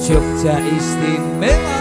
Jogja istimewa.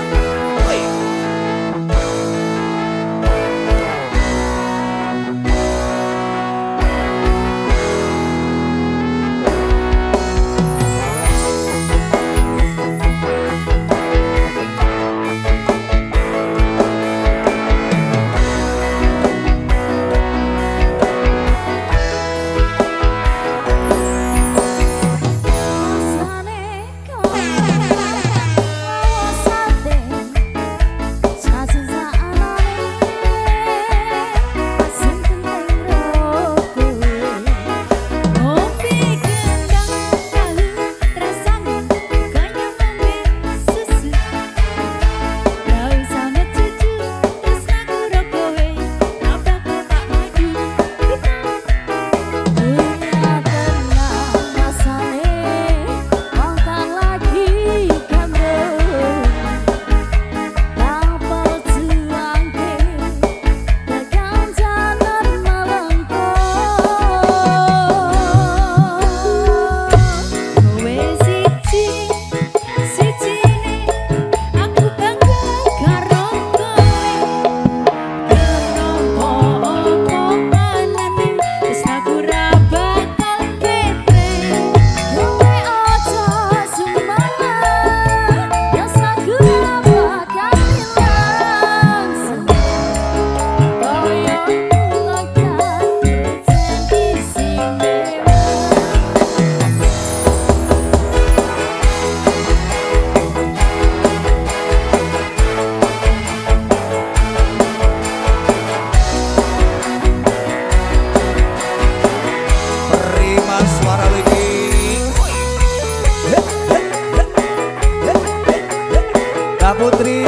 Putri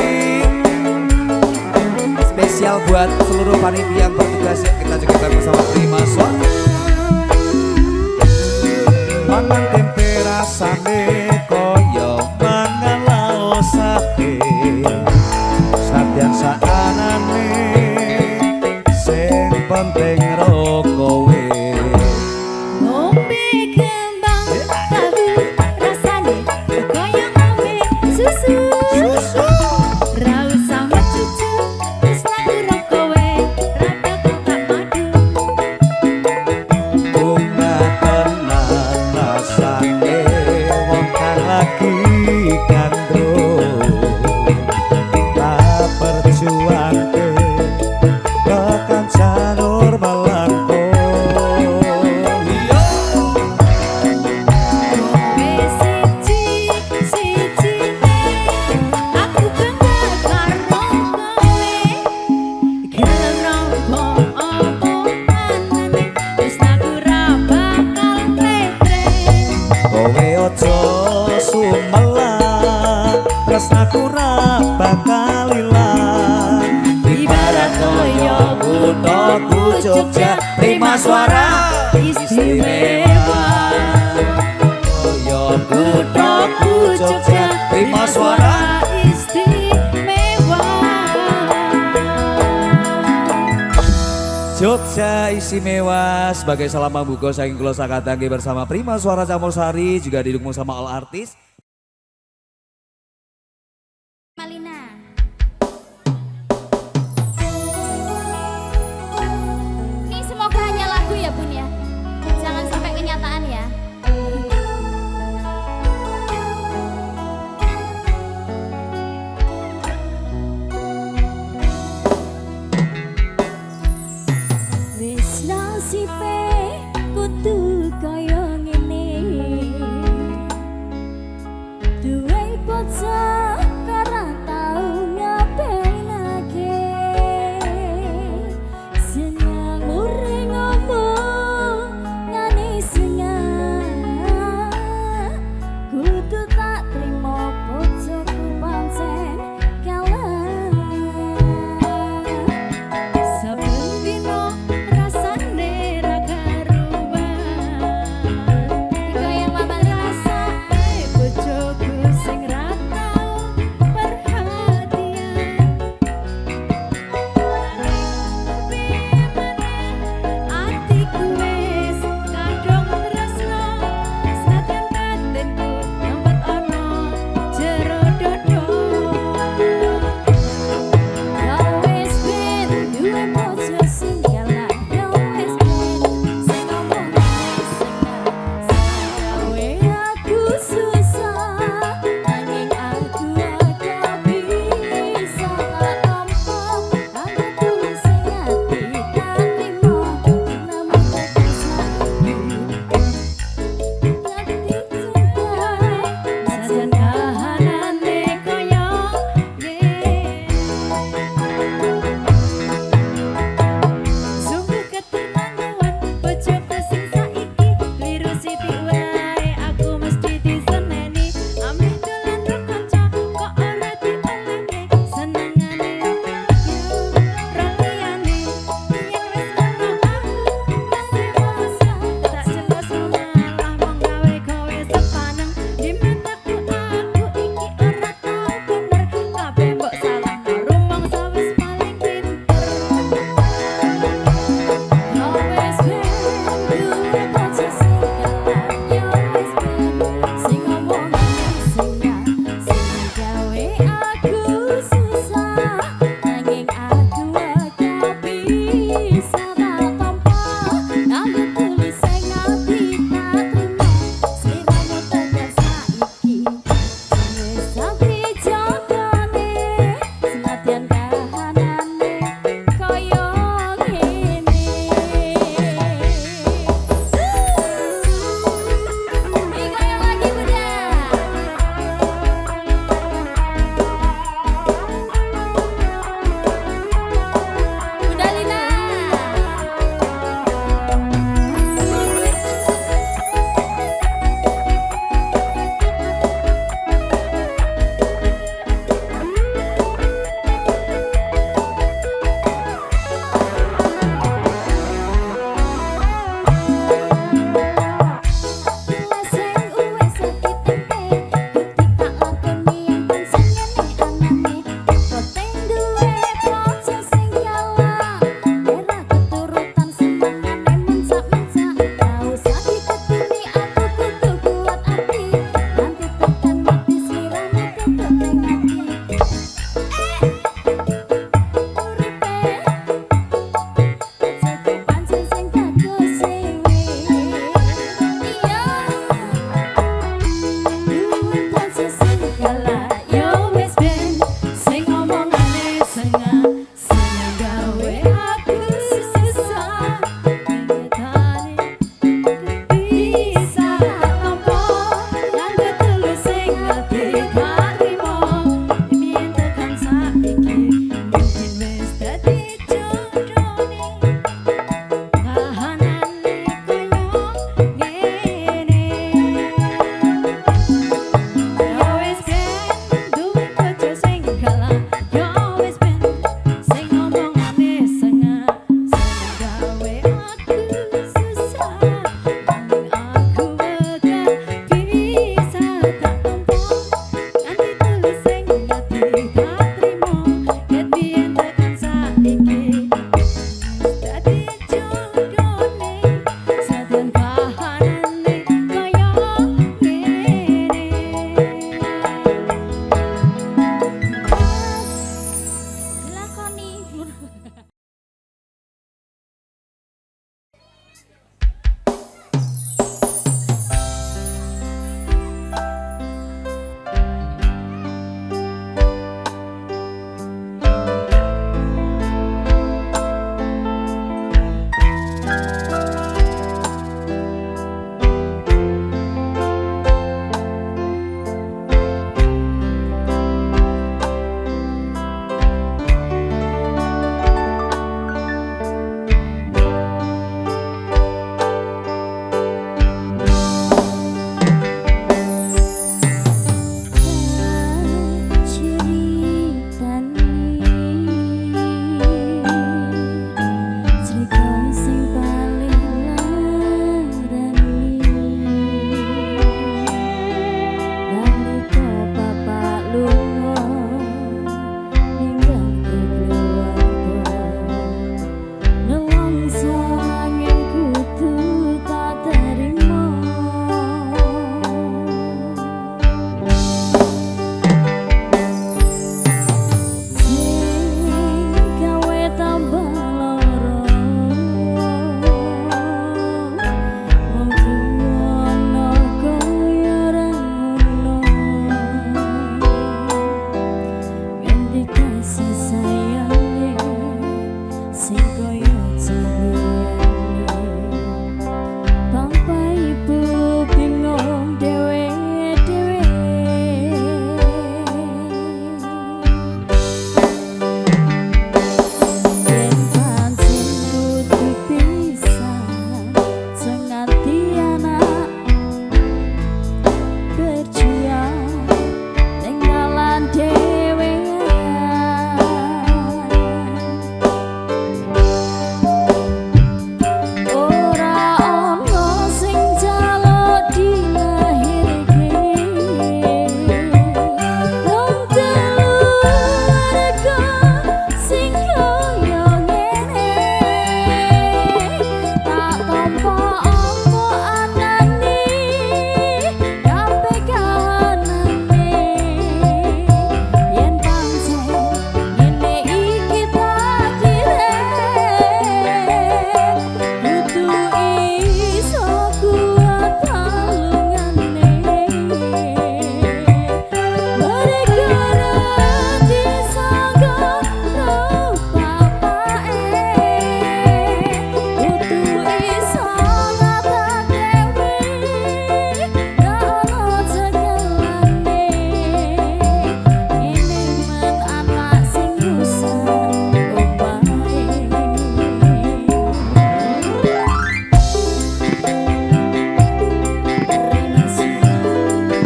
spesial buat seluruh panitia yang bertugas ya, kita juga bersama Prima Suara. Mangan tempe rasane koyo mangan laosake, sadyan saanane sing penting ro kowe. Ngombe kembang tahu rasane koyo ngombe susu. Tresnaku ra bakal ilang ibarat koyo kuthaku Jogja Prima Suara istimewa. Koyo kuthaku Jogja Prima Suara istimewa. Jogja istimewa sebagai salam pambuka saking kula sakatangge bersama Prima Suara Campur-Sari juga didukung sama all artis.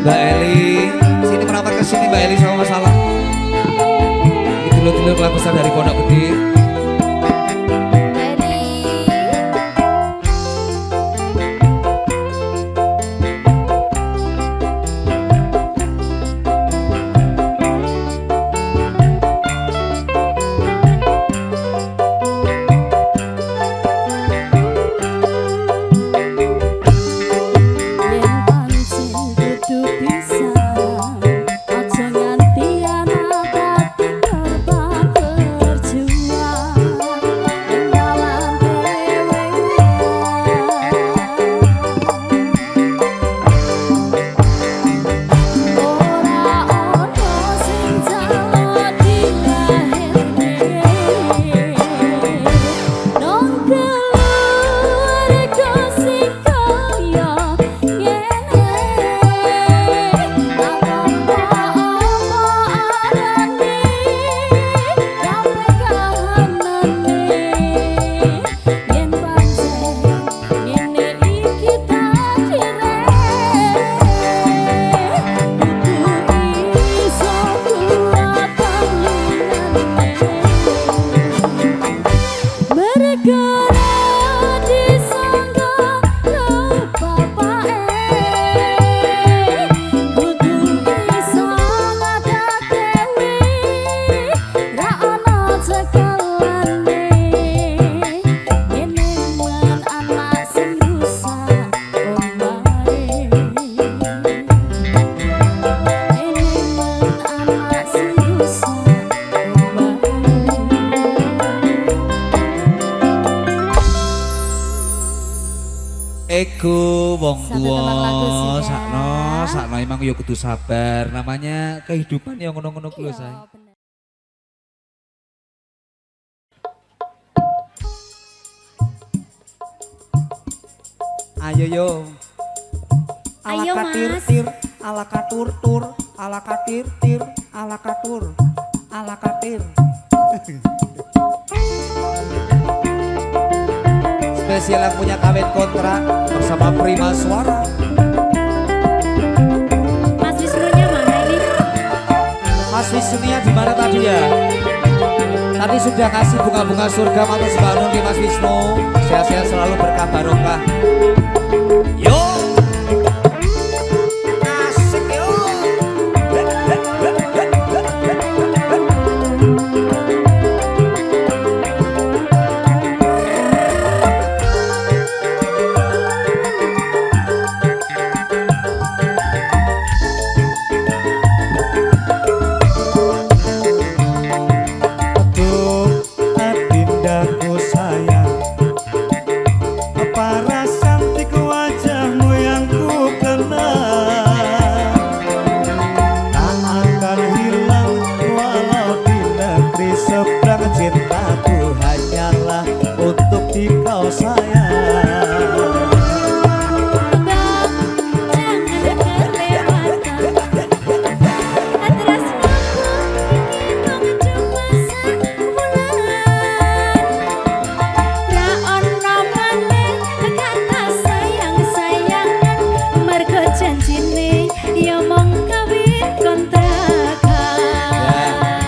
Mbak Eli, sini merapat ke sini Mbak Eli sama masalah. Ini dulur-dulur kelas besar dari Pondok Gede. Ego wong tua sakno emang yo kudu sabar, namanya kehidupan yang ngono-ngono kuwi saya. Ayo yo. Ayo, Alakatir Mas. tir, alakatur tur, alakatir tir, alakatur, alakatir. Spesial yang punya kawin kontrak bersama Prima Suara. Mas Wisnunya mana ini? Mas Wisnunya di mana tadi ya? Tadi sudah kasih bunga-bunga surga atau sebangun di Mas Wisnu. Sehat-sehat selalu berkah barokah. Yo. Asik yo. Aduh, adindaku sayang, para cantik wajahmu yang ku kenal tak akan hilang walau di negeri seberang. Cintaku hanyalah untuk dikau sayang.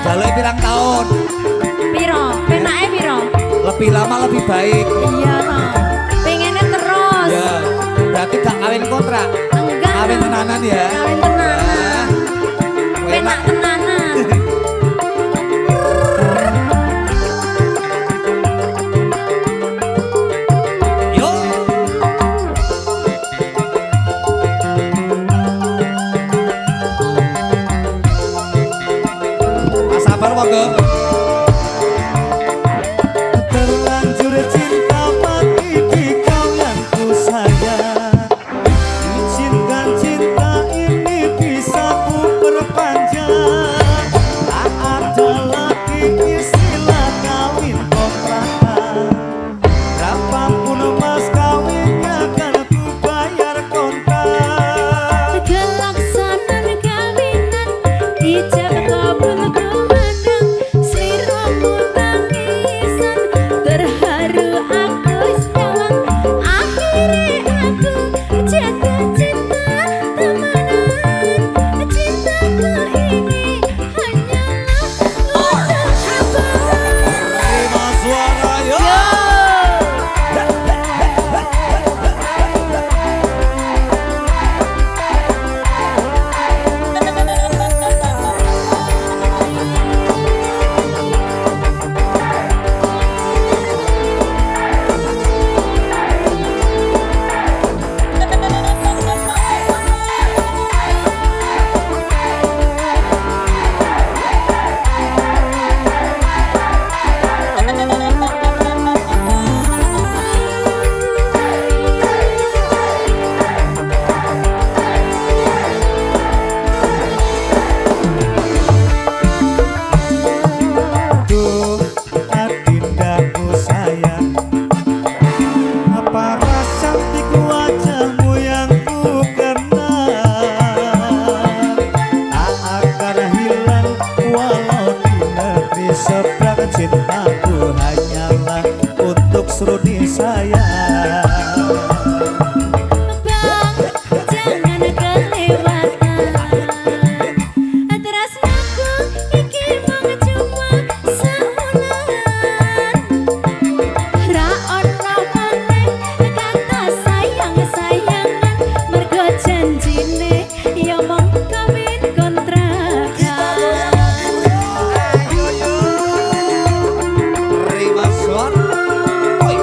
Jaluk pirang tahun, Piro, penake piro? lebih lama lebih baik. Iya toh. Pengennya terus. Ya, berarti gak kawin kontrak, Enggak. kawin tenanan ya. Kawin tenanan. Wah, Penak tenanan. Yo. Mas sabar monggo. Terlanjur cinta mati di kau yang ku sayang. sayang. Bang, jangan kelewatan. Tresnaku iki mung cuma saulan. Ra ono maneh kata sayang-sayangan, mergo janjine ya mung kawin kontrakan. Terima son. Oi.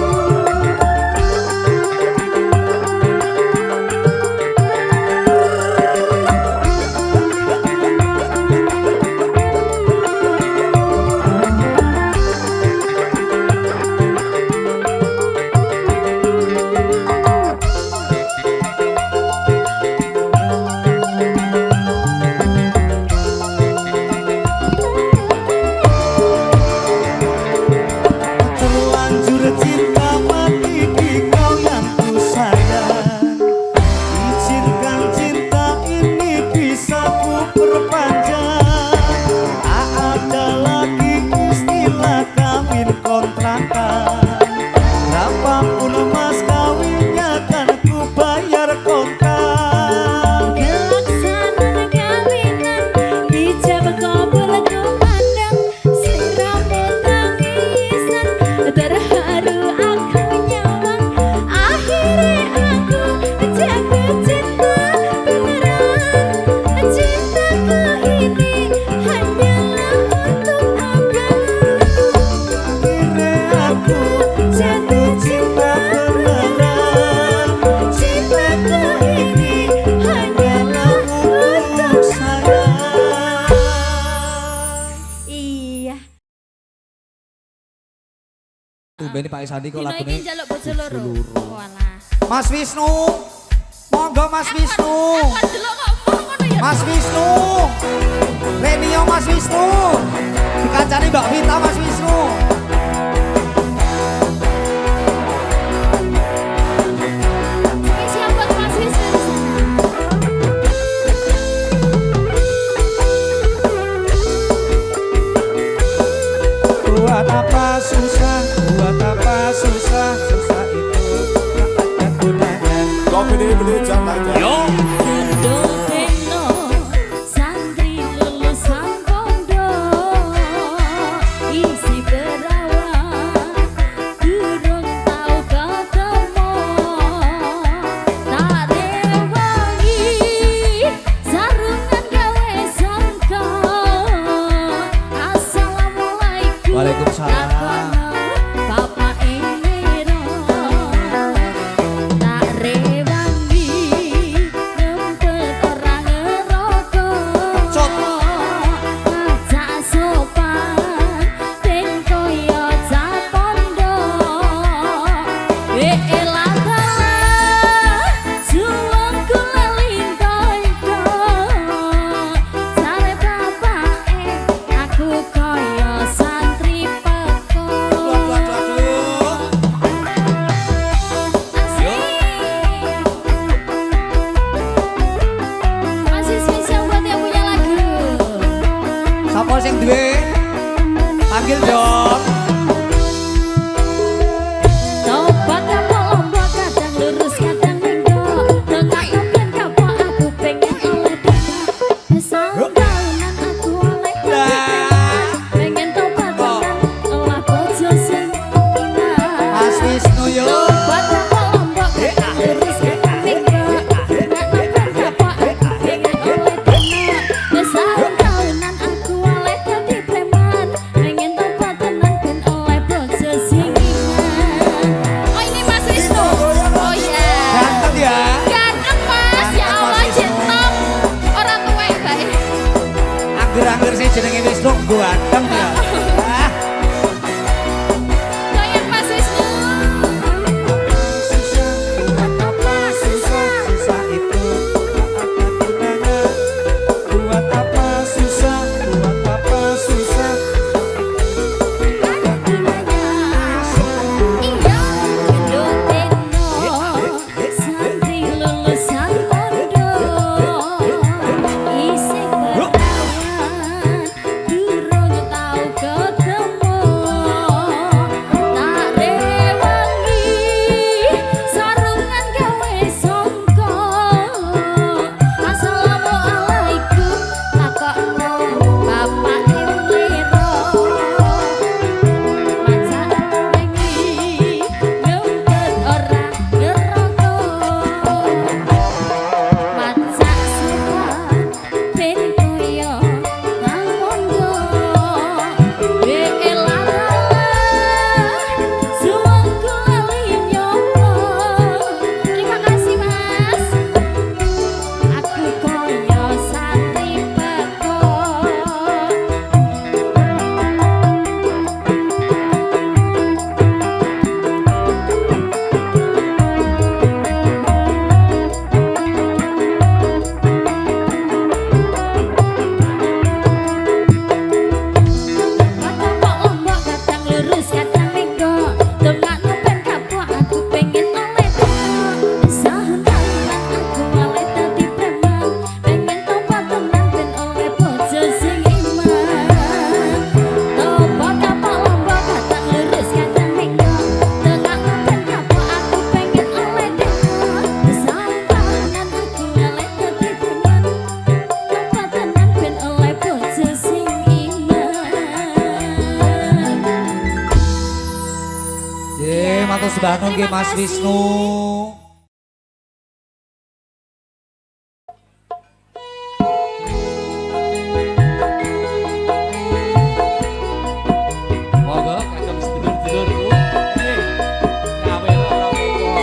Terlanjur cinta mati di kau yang ku sayang. Izinkan cinta ini bisa ku perpanjang. Tak ada lagi istilah kawin kontrakan. Berapapun mas kawinnya kan ku bayar kontak. Kelaksanan kawinan dijab kabul kumandang, sliramu tangisan terharu aku nyawang. Akhirnya aku jatuh cinta beneran. Cintaku ini hanyalah untuk abang. Akhirnya aku jatuh cinta beneran. Cintaku ini hanyalah untuk Sayang. iya. Tumben Pak Isandi kok Dino lagune. iki njaluk bojo loro. Walah. Mas Wisnu. Monggo Mas Wisnu. Kan delok kok ngono ya. Mas Wisnu. Renio Mas Wisnu. Dikancani Mbak Vita Mas Wisnu. Spesial buat Mas Wisnu di sana. Buat apa susah, buat apa susah, susah itu tak ada gunanya. Kopi beli jangan Yo. Dodeno santri lulusan pondok isi perawan durung tau ketemu. Tak rewangi sarungan gawe sangka. Assalamualaikum. Waalaikumsalam. Bapak Emiro tak rewangi ngempet orang ngerokok. Cot. Ngajak sopan ben koyo cah pondok. Elah kalah juangku lali-lali. Sare bapake aku koyo santri peko. Aduh, aduh, aduh. Masih spesial buat yang punya lagu. Sapa sing duwe? Panggil dong. Tobat kapok lombok kadang lurus kadang minggu. Tengah kepen kapok aku pengen oleh tobat. Saung tahunan aku oleh tobat. Pengen tobat tenan olah bojo sing iman. Mas Wisnu yo. Tobat kapok lombok kadang lurus kadang minggu. Tengah kepen kapok aku pengen oleh tobat. Saung tahunan aku oleh dadi preman. Pengen tobat tenan ben oleh bojo sing iman. Oh ini Mas Wisnu. Oh iya. Ganteng ya. Ganteng Mas, ya Allah cinta. Orang tuwek bae. Angger-angger sing jenenge Wisnu ganteng ya. Ah, Goyang Mas Wisnu. Susah, buat apa susah, susah itu tak ada gunanya. Buat apa susah, buat apa susah. Ada gunanya. Iya, Dodeno santri lulusan pondok. Isi perawan durung tau matur sembah nuwun nggih Mas Wisnu. Monggo kagem sedulur-sedulurku. Gawe ora apa-apa.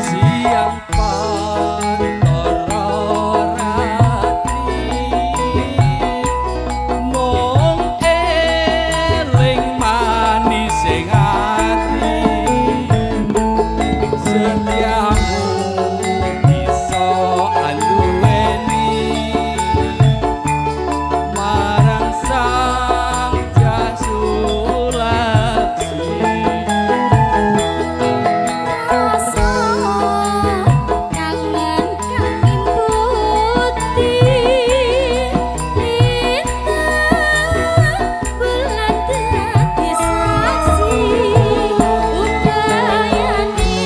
Siang pantoro rati mung eling manis sing ati setiamu bisa anduweni marang sang jasulaksi. Rasa kangen kang imputi lintang bulan dadi saksi udayane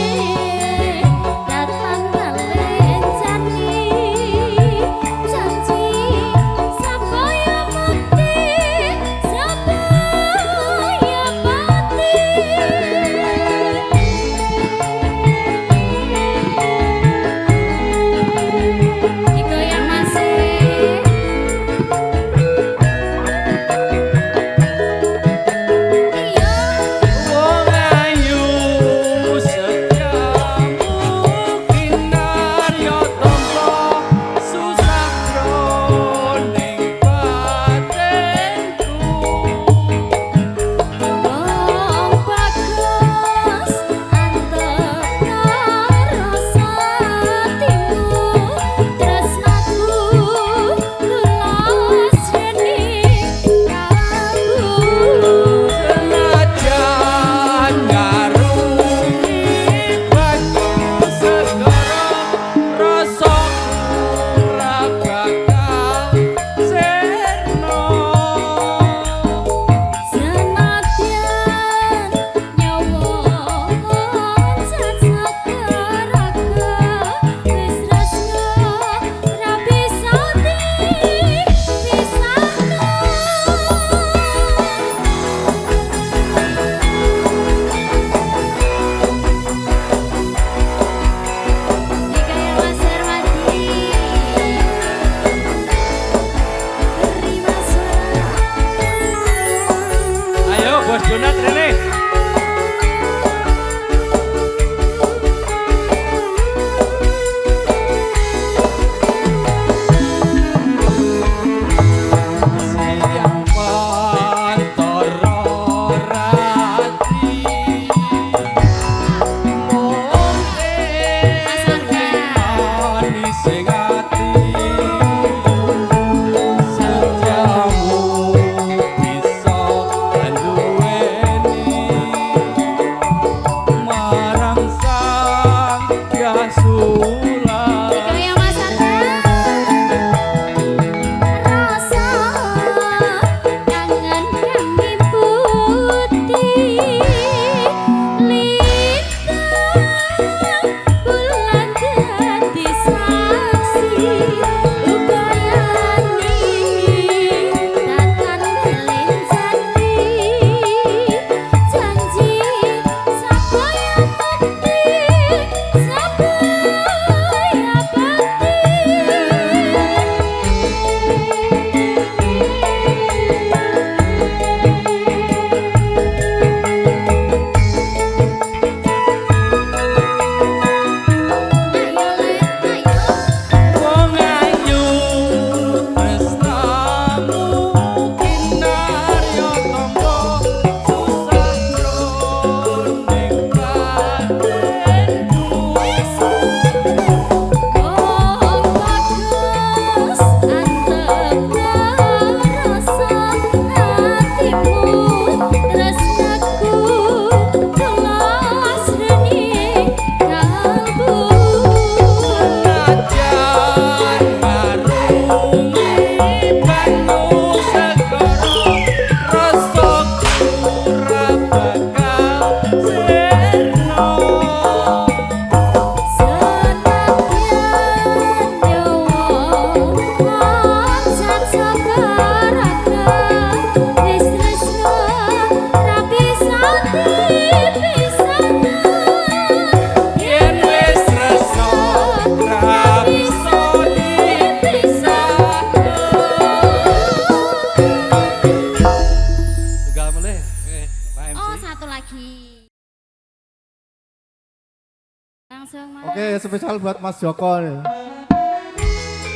Langsung Mas. Oke, spesial buat Mas Joko nih.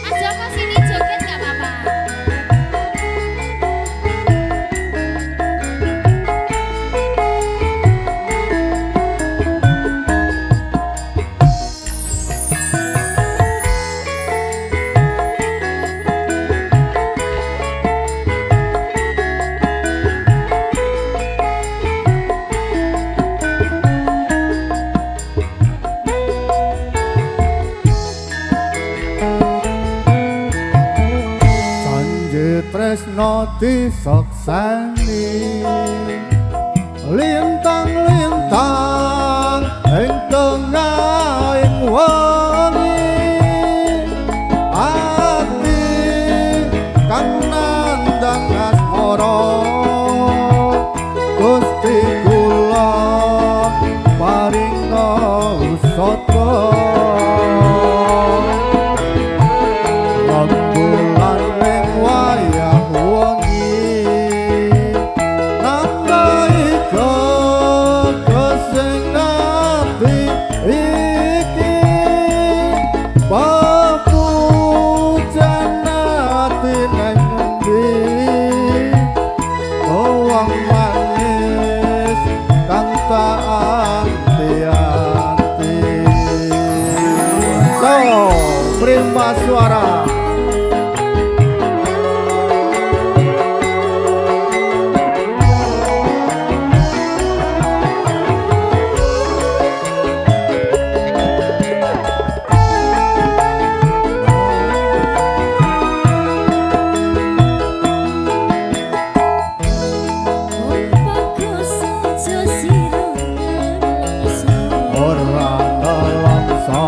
Mas Joko sini joget nggak apa-apa. Tresno disekseni lintang-lintang ing tengahing wengi ati kang nandang asmara Gusti kula paringa usata rembulan ning wayah wengi nambahi kesing ati iki papujan ati nang endi wong manis kang tak anti-anti so prima suara. Ora nelongso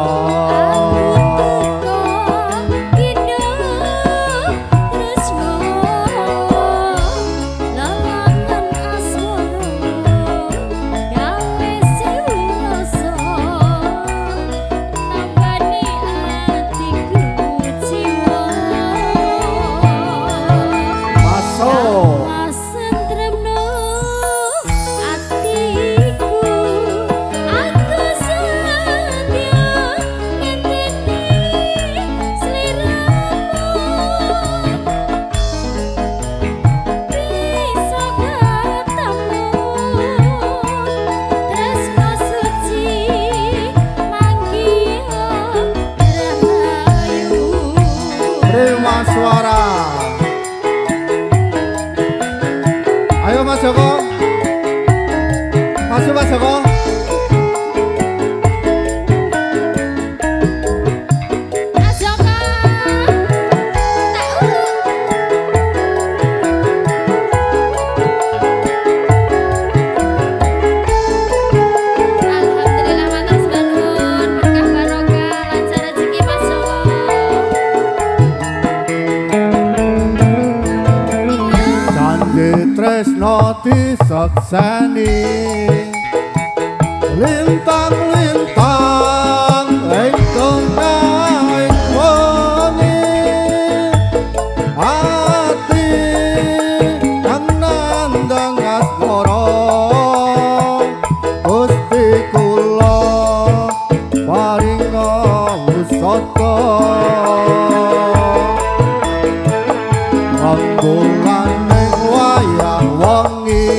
masuk prima suara. Ayo Mas Joko, masuk Mas Joko. Mas Joko. Alhamdulillah matur semanun, berkah barokah, lancar rezeki Mas Joko. Janji tresno disekseni lintang-lintang ing tengahing wengi ati kang nandang asmara Gusti kula paringa usata rembulan ning wayah wengi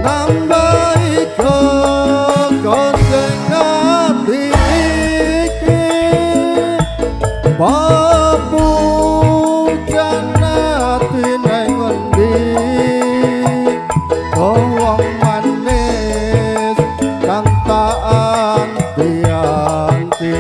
nambahi kesing ati iki papujan ati nang endi wong manis kang tak anti-anti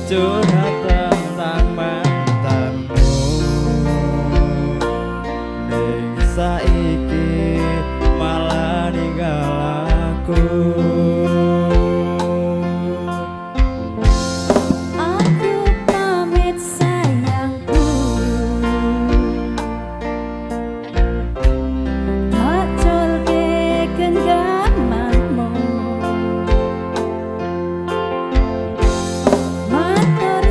curhat tentang mantanmu ning saiki malah ninggal aku. Aku pamit sayangku, tak colke genggamanmu. Matur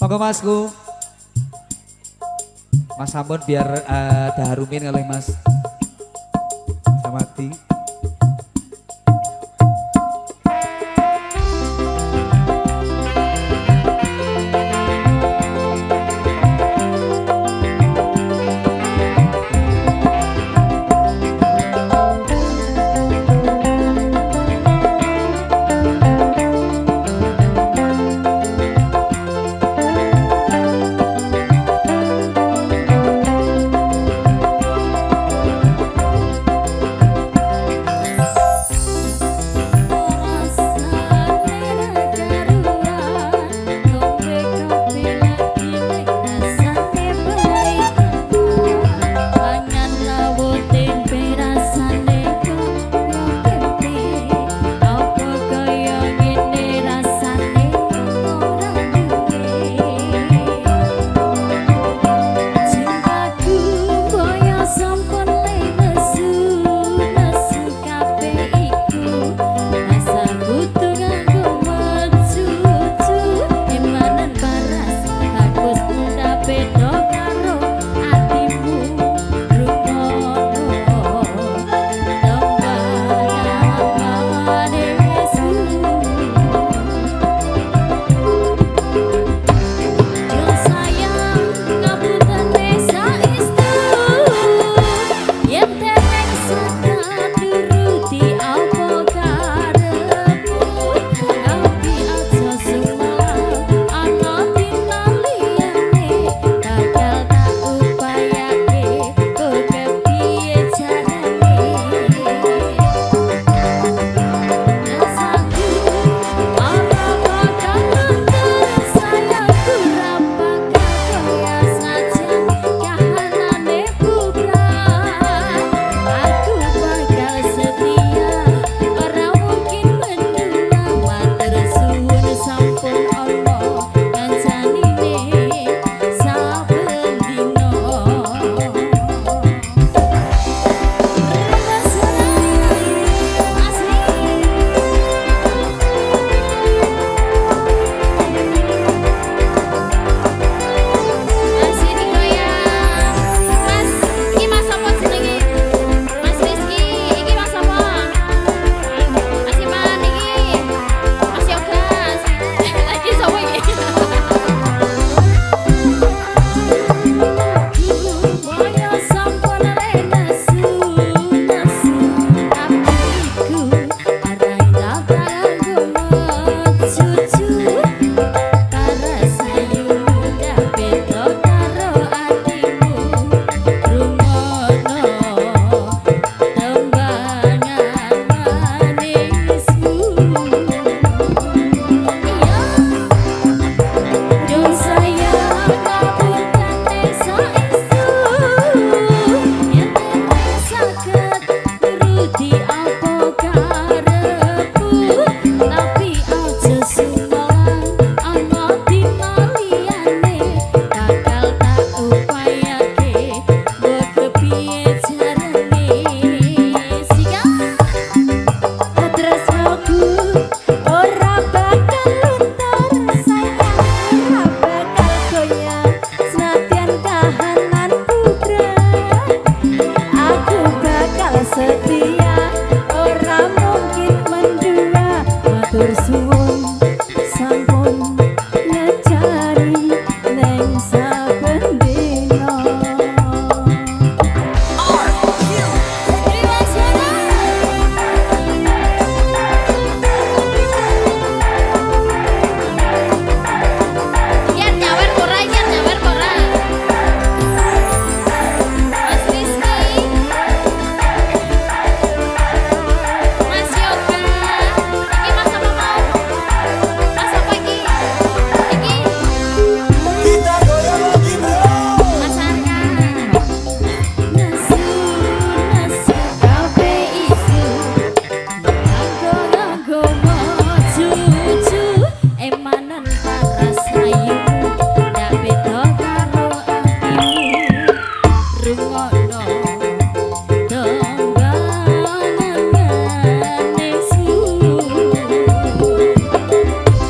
Monggo Masku. Mas sampun biar daharumin kalau Mas. Samati.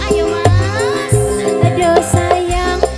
Ayo mas, ayo sayang.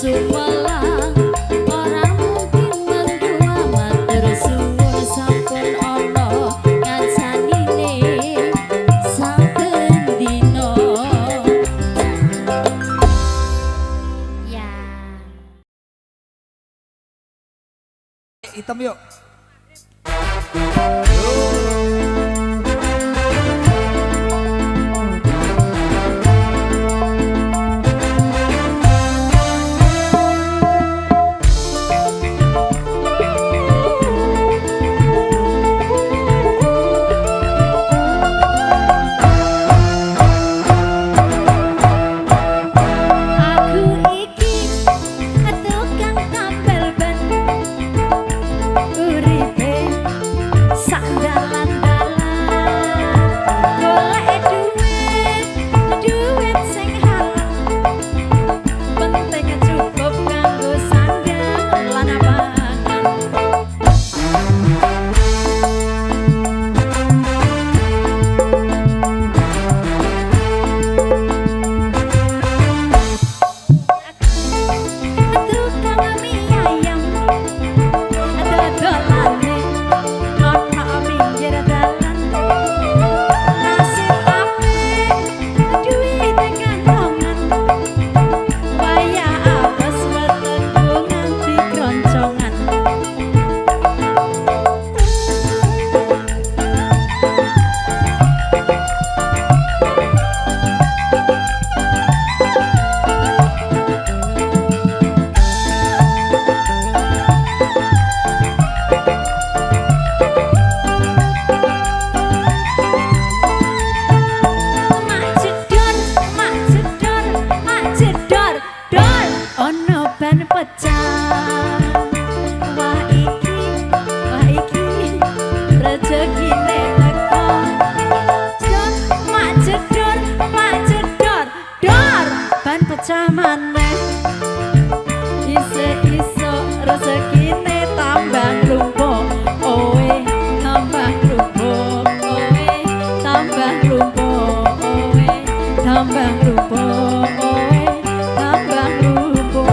suwelang ora mungkin mendua matur suwun sampun ana ngancanine saben dina ya Hitam yuk. aku iki tukang tampil ben uripe sandalan-dalan golek duit sing halal penting cukup kanggo sandang lan pangan tukang mie ayam dodolane ana pinggir dalan nasib apik duwite kantongan wayah apes wetengku nganti kroncongan mak jedor dor ono ban pecah wah iki rezekine teko mak jedor dor ban pecah maneh iso rezekine tambah lumpuh owe tambah lumpuh owe tambah lumpuh owe tambah lumpuh owe tambah lumpuh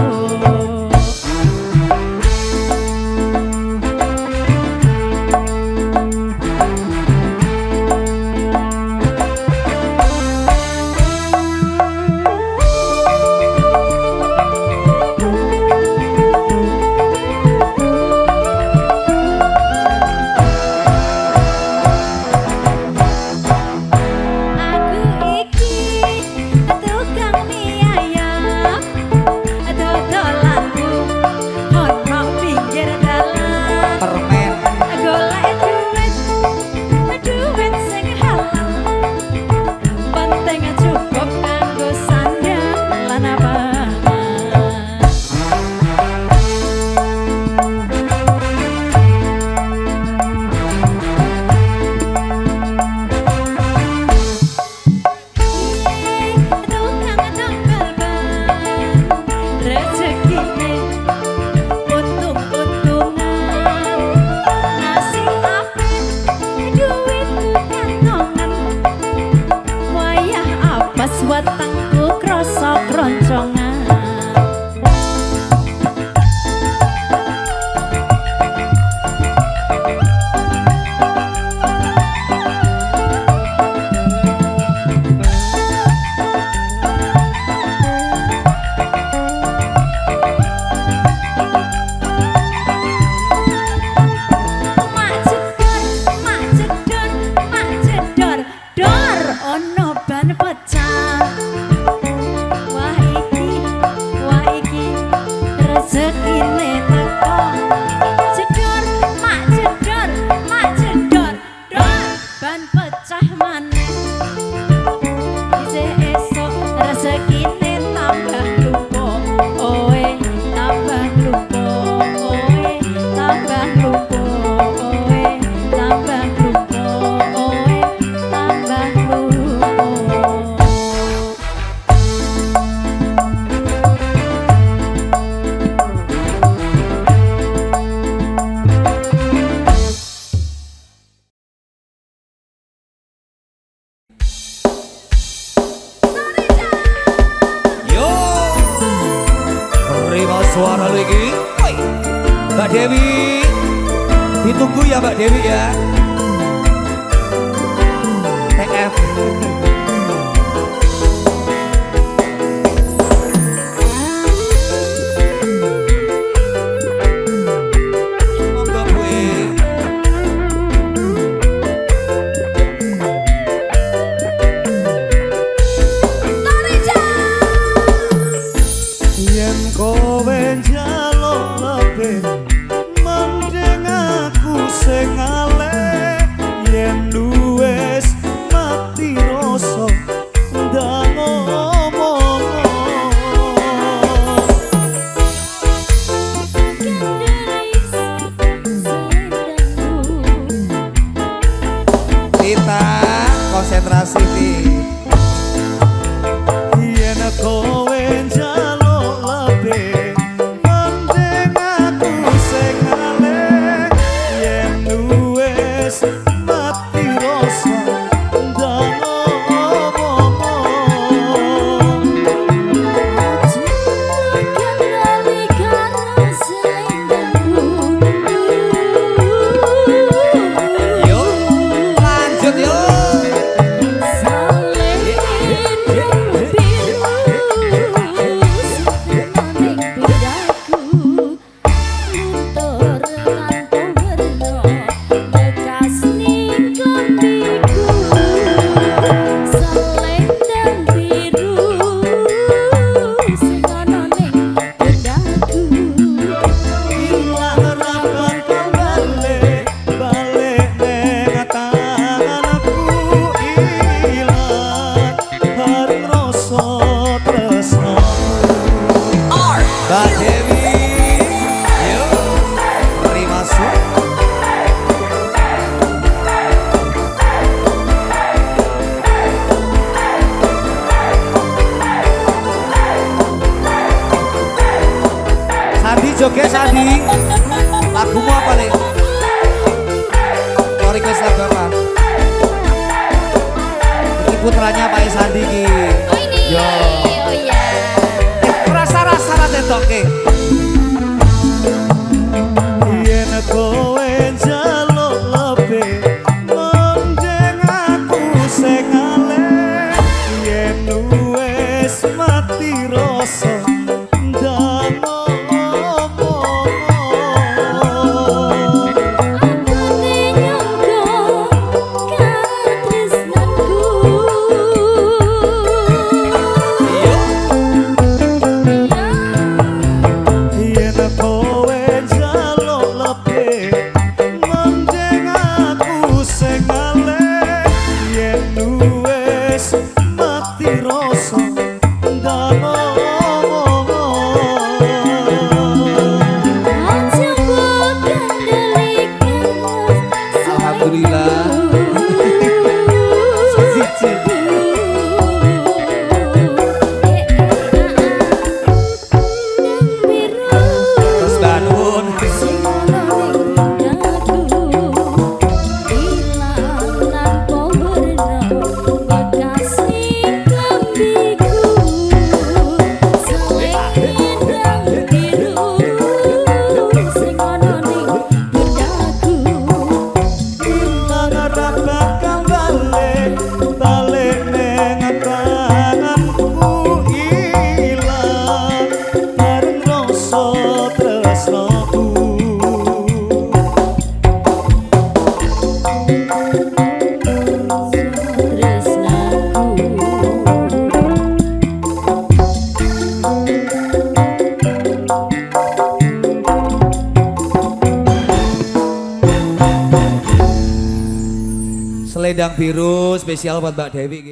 suara lagi. Woi, Mbak Dewi, ditunggu ya Mbak Dewi ya. TF. Monggo kowe. Yen kowe njaluk lebih mending aku sing aleh. Yen wis mati rasa ndang ngomong. Kita konsentrasi nih. Yen kowe njaluk lebih mending aku sing aleh. Yen wis mati rasa ndang ngomong. Yuk, lanjut yuk. Mbak Dewi, yuk, mari masuk. Sandi joget Sandi, lagumu apa nih? Mau request lagu apa? Ini putranya Pak Sandi ki. Yo. Rasa-rasa tetok Yen kowe njaluk lebih mending aku sing aleh. Yen wis mati rasa ndang ngomong. Yen kowe njaluk lebih mending aku sing aleh. Yen wis mati rasa ndang ngomong. Alhamdulillah. Terus bangun. Balik neng tanganku ilang bareng rasa tresnaku. Selendang biru spesial buat Mbak Dewi.